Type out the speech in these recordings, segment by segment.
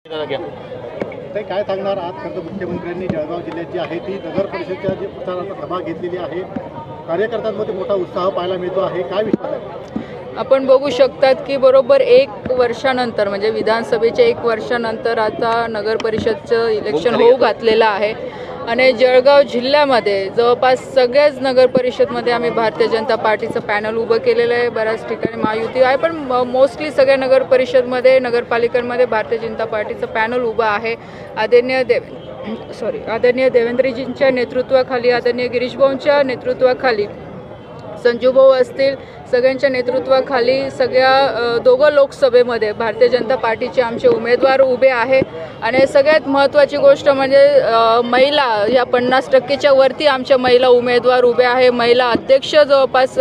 काय सांगणार आज खरं मुख्यमंत्र्यांनी जळगाव जिल्ह्यात जी आहे ती नगर परिषदेच्या जी प्रचाराचा सभा घेतलेली आहे, कार्यकर्त्यांमध्ये मोठा उत्साह पाहायला मिळतो आहे, काय विश्वास आहे? आपण बघू शकतात की बरोबर 1 वर्षानंतर म्हणजे विधानसभेच्या 1 वर्षानंतर आता नगर परिषदचं इलेक्शन होऊ घातलेलं आहे आणि जळगाव जिल्ह्यामध्ये जवळपास सगळ्याच नगर परिषदमध्ये आम्ही भारतीय जनता पार्टीचं पॅनल उभं केलेलं आहे। बऱ्याच ठिकाणी महायुती आहे, पण मोस्टली सगळ्या नगर परिषदमध्ये नगरपालिकांमध्ये भारतीय जनता पार्टीचं पॅनल उभं आहे। आदरणीय देवेंद्रजींच्या नेतृत्वाखाली, आदरणीय गिरीशभाऊंच्या नेतृत्वाखाली, संजूभाऊ असतील, सगळ्यांच्या नेतृत्वाखाली सगळ्या दोघं लोकसभेमध्ये भारतीय जनता पार्टीचे आमचे उमेदवार उभे आहे। आणि सगळ्यात महत्त्वाची गोष्ट म्हणजे महिला या 50%च्या वरती आमच्या महिला उमेदवार उभे आहे। महिला अध्यक्ष जवळपास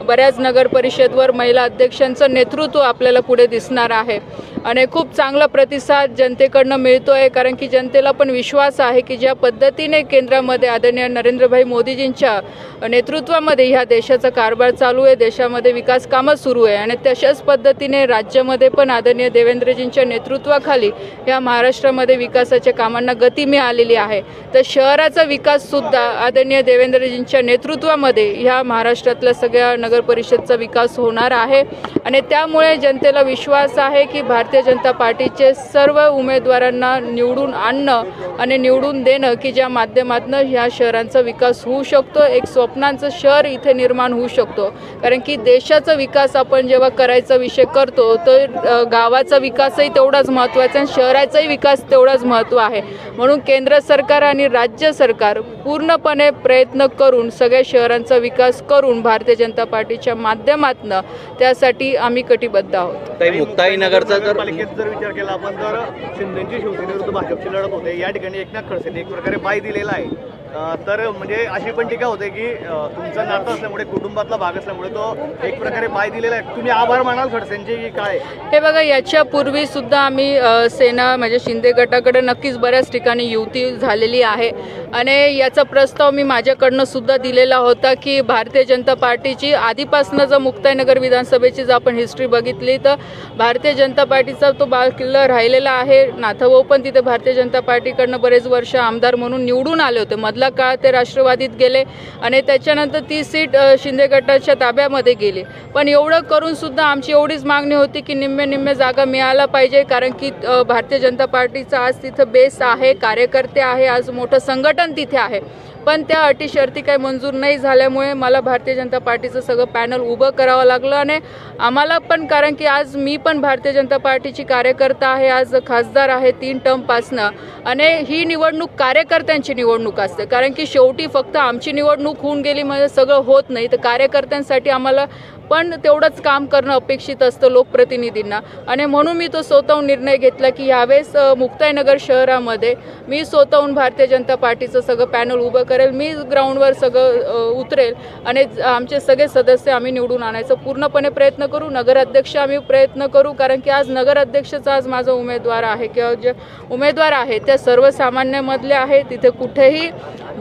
बऱ्याच नगर परिषदवर महिला अध्यक्षांचं नेतृत्व आपल्याला पुढे दिसणार आहे आणि खूप चांगला प्रतिसाद जनतेकडनं मिळतो आहे, कारण की जनतेला पण विश्वास आहे की ज्या पद्धतीने केंद्रामध्ये आदरणीय नरेंद्रभाई मोदीजींच्या नेतृत्वामध्ये ह्या देशाचा कारभार चालू आहे, देशामध्ये विकास कामं सुरू आहे आणि तशाच पद्धतीने राज्यामध्ये पण आदरणीय देवेंद्रजींच्या नेतृत्वाखाली ह्या महाराष्ट्रामध्ये विकासाच्या कामांना गती मिळालेली आहे। तर शहराचा विकाससुद्धा आदरणीय देवेंद्रजींच्या नेतृत्वामध्ये ह्या महाराष्ट्रातल्या सगळ्या नगर परिषदचा विकास होणार आहे आणि त्यामुळे जनतेला विश्वास आहे की भारतीय जनता पार्टीचे सर्व उमेदवारांना निवडून आणणं आणि निवडून देणं की ज्या माध्यमातून ह्या शहरांचा विकास होऊ शकतो, एक स्वप्नांचं शहर इथे निर्माण होऊ शकतो। कारण की देशाचा विकास आपण जेव्हा करायचा विषय करतो तर गावाचा विकासही तेवढाच महत्त्वाचा आणि शहराचाही विकास तेवढाच महत्त्व आहे। म्हणून केंद्र सरकार आणि राज्य सरकार पूर्णपणे प्रयत्न करून सगळ्या शहरांचा विकास करून भारतीय जनता पार्टीच्या माध्यमातून त्यासाठी आम्ही कटिबद्ध आहोत। मुक्ताईनगरचा जर विचार केला आपण तर शिंदेची शिवसेनेविरुद्ध भाजपची लढत होते, या ठिकाणी एकनाथ खडसेंनी एक प्रकारे बाय दिलेला आहे। तर म्हणजे अशी पण टीका होते की तुमचं नातं असल्यामुळे, कुटुंबातला भाग असल्यामुळे तो एक प्रकारे बाय दिलेला आहे। तुम्ही आभार मानाल खडसेंचे की काय? हे बघा, याच्यापूर्वी सुद्धा आम्ही सेना म्हणजे शिंदे गटाकडे नक्कीच बऱ्याच ठिकाणी युती झालेली आहे आणि याचा प्रस्ताव मी माझ्याकडनं सुद्धा दिलेला होता की भारतीय जनता पार्टीची आधीपासून जर मुक्ताईनगर विधानसभेची जर आपण हिस्ट्री बघितली तर भारतीय जनता पार्टीचा तो बालकिल्ला राहिलेला आहे। नाथभाऊ पण तिथे भारतीय जनता पार्टीकडनं बरेच वर्ष आमदार म्हणून निवडून आले होते, मधला काळ ते राष्ट्रवादीत गेले आणि त्याच्यानंतर ती सीट शिंदे गटाच्या ताब्यामध्ये गेली। पण एवढं करून सुद्धा आमची एवढीच मागणी होती की निम्मे जागा मिळायला पाहिजे, कारण की भारतीय जनता पार्टीचा आज तिथं बेस आहे, कार्यकर्ते आहे, आज मोठं संघटन तिथे आहे। पण त्या अटी शर्ती काही मंजूर नाही झाल्यामुळे मला भारतीय जनता पार्टीचं सगळं पॅनल उभं करावं लागलं आणि आम्हाला पण, कारण की आज मी पण भारतीय जनता पार्टीची कार्यकर्ता आहे, आज खासदार आहे 3 टर्मपासनं आणि ही निवडणूक कार्यकर्त्यांची निवडणूक असते। कारण की शेवटी फक्त आमची निवडणूक होऊन गेली म्हणजे सगळं होत नाही, तर कार्यकर्त्यांसाठी आम्हाला पण तेवढंच काम करणं अपेक्षित असतं लोकप्रतिनिधींना आणि म्हणून मी तो स्वतःहून निर्णय घेतला की यावेळेस मुक्ताईनगर शहरामध्ये मी स्वतःहून भारतीय जनता पार्टीचं सगळं पॅनल उभं करेल, मी ग्राउंडवर सगळं उतरेल आणि आमचे सगळे सदस्य आम्ही निवडून आणायचा पूर्णपणे प्रयत्न करू, नगराध्यक्ष आम्ही प्रयत्न करू। कारण की आज नगराध्यक्षाचा आज माझा उमेदवार आहे किंवा जे उमेदवार आहेत त्या सर्वसामान्यामधले आहे। तिथे कुठेही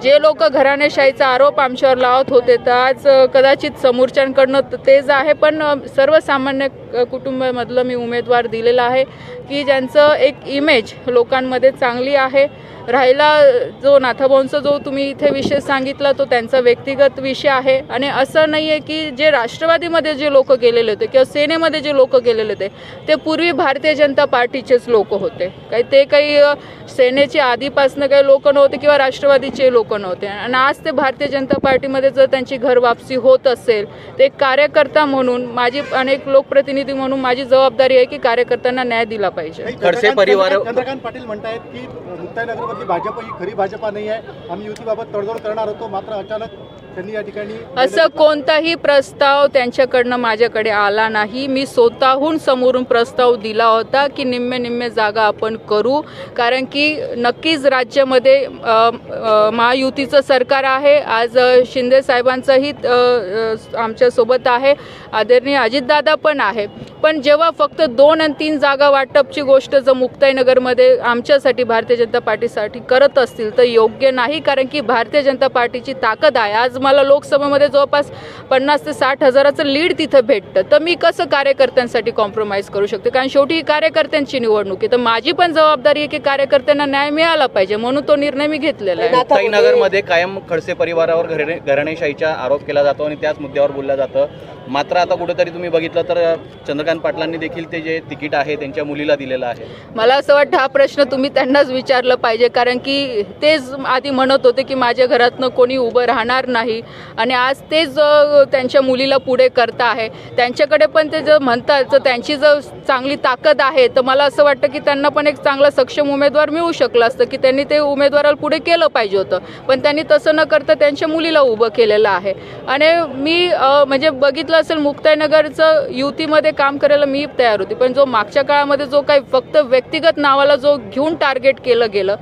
जे लोक घराणेशाहीचा आरोप आमच्यावर लावत होते तर आज कदाचित समोरच्यांकडनं तेच आहे, पण सर्वसामान्य कुटुंबामधलं मी उमेदवार दिलेला आहे की ज्यांचं एक इमेज लोकांमध्ये चांगली आहे। राहिला जो नाथभाऊंचा जो तुम्ही इथे विषय सांगितला तो त्यांचा व्यक्तिगत विषय आहे आणि असं नाही आहे की जे राष्ट्रवादीमध्ये जे लोक गेलेले होते किंवा सेनेमध्ये जे लोक गेलेले होते ते पूर्वी भारतीय जनता पार्टीचेच लोक होते, काही सेनेचे आधीपासून काही लोक नव्हते किंवा राष्ट्रवादीचे लोक नव्हते आणि आज ते भारतीय जनता पार्टीमध्ये जर त्यांची घर वापसी होत असेल ते कार्यकर्ता म्हणून माझी अनेक लोकप्रतिनिधी म्हणून माझी जबाबदारी आहे की कार्यकर्त्यांना न्याय दिला पाहिजे। खडसे परिवार चंद्रकांत पाटील म्हणतायत की मुक्ताईनगरमधली भाजप ही खरी भाजपा नाही आहे, आम्ही युतीबाबत तडजोड करणार होतो, मात्र अचानक त्यांनी या ठिकाणी असं कोणताही प्रस्ताव त्यांच्याकडनं माझ्याकडे आला नाही। मी स्वतःहून समोरून प्रस्ताव दिला होता की निम्मे जागा आपण करू, कारण की नक्कीच राज्यामध्ये महायुतीचं सरकार आहे, आज शिंदे साहेबांचंही आमच्यासोबत आहे, आदरणीय अजितदादा पण आहे। पण जेव्हा फक्त 2 आणि 3 जागा वाटपची गोष्ट जर मुक्ताईनगरमध्ये आमच्यासाठी भारतीय जनता पार्टीसाठी करत असतील तर योग्य नाही, कारण की भारतीय जनता पार्टीची ताकद आहे. आज मला लोकसभेमध्ये जवळपास 50 ते 60 हजाराचं लीड तिथं भेटतं, तर मी कसं कार्यकर्त्यांसाठी कॉम्प्रोमाइज करू शकते? कारण शेवटी ही कार्यकर्त्यांची निवडणूक आहे, तर माझी पण जबाबदारी आहे की कार्यकर्त्यांना न्याय मिळाला पाहिजे, म्हणून तो निर्णय मी घेतलेला आहे. मुक्ताईनगरमध्ये कायम खडसे परिवारावर घराणेशाहीचा आरोप केला जातो आणि त्याच मुद्द्यावर बोललं जातं. मात्र आता कुठेतरी तुम्ही बघितलं तर चंद्रकांत पाटलांनी देखील ते जे तिकीट आहे त्यांच्या मुलीला दिलेलं आहे. मला असं वाटतं हा प्रश्न तुम्ही त्यांनाच विचारलं पाहिजे, कारण की तेच आधी म्हणत होते की माझ्या घरातनं कोणी उभं राहणार नाही आणि आज तेच त्यांच्या मुलीला पुढे करता आहे. त्यांच्याकडे पण ते जर म्हणतात तर त्यांची जर चांगली ताकद आहे तर मला असं वाटतं की त्यांना पण एक चांगला सक्षम उमेदवार मिळू शकला असतं, की त्यांनी ते उमेदवाराला पुढे केलं पाहिजे होतं, पण त्यांनी तसं न करता त्यांच्या मुलीला उभं केलेलं आहे. आणि मी म्हणजे बघितलं असेल मुक्ताईनगरचं युतीमध्ये काम करायला मी तयार होती, पण जो मागच्या काळामध्ये जो काही फक्त व्यक्तिगत नावाला जो घेऊन टार्गेट केलं गेलं,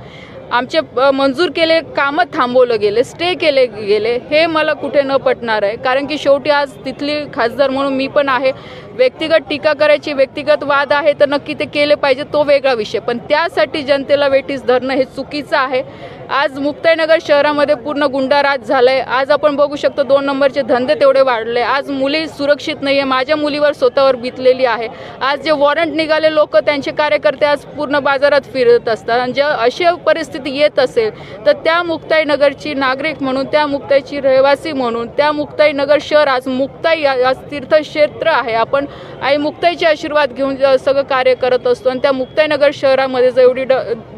आमचे मंजूर केले कामं थांबवलं गेले, स्टे केले गेले, हे मला कुठे न पटणार आहे. कारण की शेवटी आज तिथली खासदार म्हणून मी पण आहे. व्यक्तिगत टीका करायची, व्यक्तिगत वाद आहे तर नक्की ते केले पाहिजे, तो वेगळा विषय, पण त्यासाठी जनतेला वेठीस धरणं हे चुकीचं आहे. आज मुक्ताईनगर शहरामध्ये पूर्ण गुंडाराज झालाय. आज आपण बघू शकतो 2 नंबरचे धंदे तेवढे वाढले. आज मुली सुरक्षित नाही आहे. माझ्या मुलीवर स्वतःवर बितलेली आहे. आज जे वॉरंट निघाले लोक, त्यांचे कार्यकर्ते आज पूर्ण बाजारात फिरत असतात, आणि जर अशी परिस्थिती येत असेल तर त्या मुक्ताईनगरची नागरिक म्हणून, त्या मुक्ताईची रहिवासी म्हणून, त्या मुक्ताईनगर शहर आज मुक्ताई आज तीर्थक्षेत्र आहे. आपण आई मुक्ताईचे आशीर्वाद घेऊन सगळं कार्य करत असतो, आणि त्या मुक्ताईनगर शहरामध्ये जर एवढी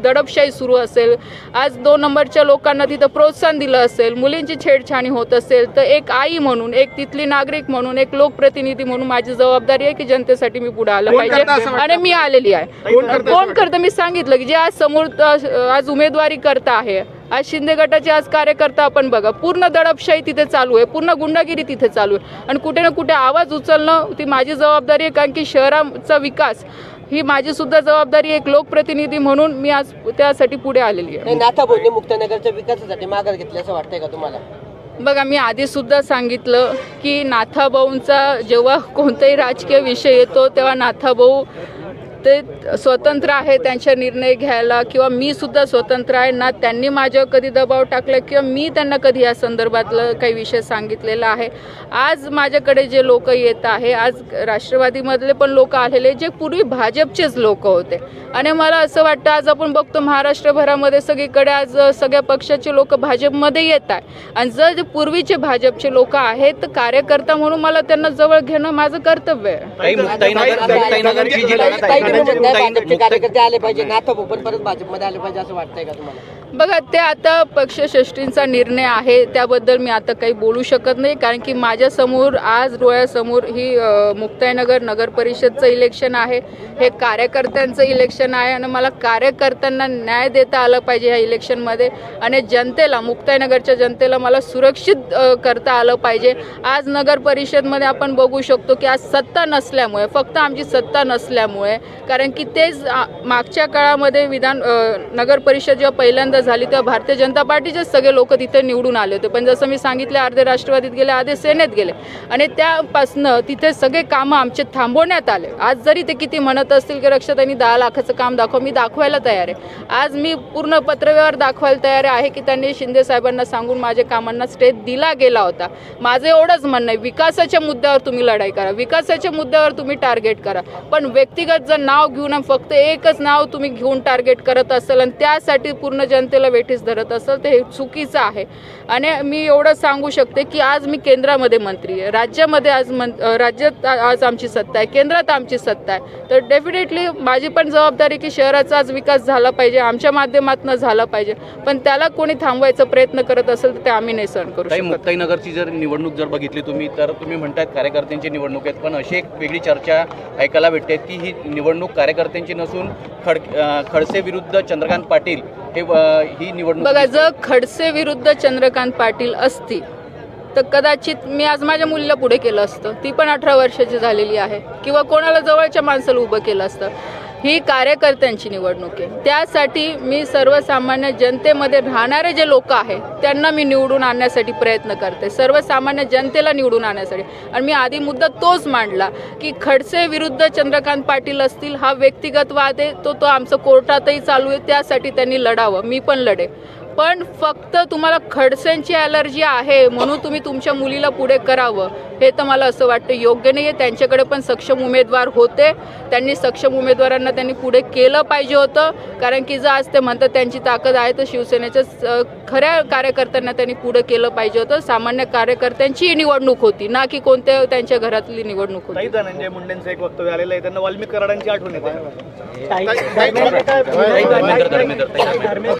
दडपशाही सुरू असेल, आज 2 नंबरच्या लोकांना तिथं प्रोत्साहन दिलं असेल, मुलींची छेडछाणी होत असेल, तर एक आई म्हणून, एक तिथली नागरिक म्हणून, एक लोकप्रतिनिधी म्हणून माझी जबाबदारी आहे की जनतेसाठी मी पुढे आलं पाहिजे, आणि मी आलेली आहे. कोण करतं मी सांगितलं की जे आज समोर आज उमेदवारी करता आहे, आज शिंदे गटाचे आज कार्यकर्ता आपण बघा, पूर्ण दडपशाही तिथे चालू आहे, पूर्ण गुंडागिरी तिथे चालू आहे, आणि कुठे ना कुठे आवाज उचलणं ती माझी जबाबदारी आहे, कारण की शहराचा विकास ही माझी सुद्धा जबाबदारी, एक लोकप्रतिनिधी म्हणून मी आज त्यासाठी पुढे आलेली आहे. नाथाभाऊंनी मुक्ताईनगरच्या विकासासाठी माघार घेतली असं वाटतंय का तुम्हाला? बघा, मी आधी सुद्धा सांगितलं की नाथाभाऊंचा जेव्हा कोणताही राजकीय विषय येतो तेव्हा नाथाभाऊ ते स्वतंत्र आहे त्यांचा निर्णय घ्यायला, किंवा मी सुद्धा स्वतंत्र आहे ना. त्यांनी माझ्यावर कधी दबाव टाकला किंवा मी त्यांना कधी या संदर्भातलं काही विषय सांगितलेला आहे. आज माझ्याकडे जे लोक येत आहे, आज राष्ट्रवादीमधले पण लोक आलेले जे पूर्वी भाजपचेच लोक होते, आणि मला असं वाटतं आज आपण बघतो महाराष्ट्रभरामध्ये सगळीकडे आज सगळ्या पक्षाचे लोक भाजपमध्ये येत आहे, आणि जर जे पूर्वीचे भाजपचे लोक आहेत तर कार्यकर्ता म्हणून मला त्यांना जवळ घेणं माझं कर्तव्य आहे. कार्यकर्ते आले पाहिजे, नाथाभाऊ पण परत भाजपमध्ये आले पाहिजे असं वाटतंय का तुम्हाला? बघा, ते आता पक्षश्रेष्ठींचा निर्णय आहे, त्याबद्दल मी आता काही बोलू शकत नाही, कारण की माझ्यासमोर आज डोळ्यासमोर ही मुक्ताईनगर नगर परिषदचं इलेक्शन आहे, हे कार्यकर्त्यांचं इलेक्शन आहे, आणि मला कार्यकर्त्यांना न्याय देता आला पाहिजे ह्या इलेक्शनमध्ये, आणि जनतेला, मुक्ताईनगरच्या जनतेला मला सुरक्षित करता आलं पाहिजे. आज नगर परिषदमध्ये आपण बघू शकतो की आज सत्ता नसल्यामुळे, फक्त आमची सत्ता नसल्यामुळे, कारण की तेच मागच्या काळामध्ये नगर परिषद जेव्हा पहिल्यांदा झाली तेव्हा भारतीय जनता पार्टीचे सगळे लोक तिथे निवडून आले होते, पण जसं मी सांगितले अर्धे राष्ट्रवादीत गेले, अर्धे सेनेत गेले, आणि त्यापासनं तिथे सगळे कामं आमचे थांबवण्यात आले. आज जरी ते किती म्हणत असतील की रक्षाताईंनी 10 लाखाचं काम दाखवा, मी दाखवायला तयार आहे. आज मी पूर्ण पत्रव्यवहार दाखवायला तयार आहे की त्यांनी शिंदे साहेबांना सांगून माझ्या कामांना स्टे दिला गेला होता. माझं एवढंच म्हणणं आहे, विकासाच्या मुद्द्यावर तुम्ही लढाई करा, विकासाच्या मुद्द्यावर तुम्ही टार्गेट करा, पण व्यक्तिगत जर नाव घेऊन फक्त एकच नाव तुम्ही घेऊन टार्गेट करत असाल आणि त्यासाठी पूर्ण जनतेला वेठीस धरत असेल तर हे चुकीचं आहे. आणि मी एवढं सांगू शकते की आज मी केंद्रामध्ये मंत्री आहे, राज्यामध्ये आज राज्यात आज आमची सत्ता आहे, केंद्रात आमची सत्ता आहे, तर डेफिनेटली माझी पण जबाबदारी की शहराचा आज विकास झाला पाहिजे, आमच्या माध्यमातून झाला पाहिजे, पण त्याला कोणी थांबवायचा प्रयत्न करत असेल तर ते आम्ही नाही सहन करू शकत. मुक्ताईनगरची जर निवडणूक जर बघितली तुम्ही, तर तुम्ही म्हणतायत कार्यकर्त्यांची निवडणूक आहेत, पण अशी एक वेगळी चर्चा ऐकायला भेटते की ही निवडणूक कार्यकर्त्यांची नसून खडसे विरुद्ध चंद्रकांत पाटील ही निवडणूक. बघा, जर खडसे विरुद्ध चंद्रकांत पाटील असती तर कदाचित मी आज माझ्या मुलीला पुढे केलं असतं, ती पण 18 वर्षाची झालेली आहे, किंवा कोणाला जवळच्या माणसाला उभं केलं असतं. ही कार्यकर्त्यांची निवडणूक आहे. त्यासाठी मी सर्वसामान्य जनतेमध्ये राहणारे जे लोक आहेत त्यांना मी निवडून आणण्यासाठी प्रयत्न करते, सर्वसामान्य जनतेला निवडून आणण्यासाठी. आणि मी आधी मुद्दा तोच मांडला की खडसे विरुद्ध चंद्रकांत पाटील असतील हा व्यक्तिगत वाद आहे, तो आमचं कोर्टातही चालू आहे, त्यासाठी त्यांनी लढावं, मी पण लढे. पण फक्त तुम्हाला खडसेंची ॲलर्जी आहे म्हणून तुम्ही तुमच्या मुलीला पुढे करावं हे तर मला असं वाटतं योग्य नाही आहे. त्यांच्याकडे पण सक्षम उमेदवार होते, त्यांनी सक्षम उमेदवारांना त्यांनी पुढे केलं पाहिजे होतं. कारण की जर आज ते म्हणतात त्यांची ताकद आहे तर शिवसेनेच्या खऱ्या कार्यकर्त्यांना त्यांनी पुढे केलं पाहिजे होतं. सामान्य कार्यकर्त्यांची निवडणूक होती ना की कोणत्या त्यांच्या घरातली निवडणूक होती. धनंजय मुंडेंचं एक वक्तव्य आलेलं आहे, त्यांना वाल्मिक कराडांची आठवण येते. धर्मेंद्र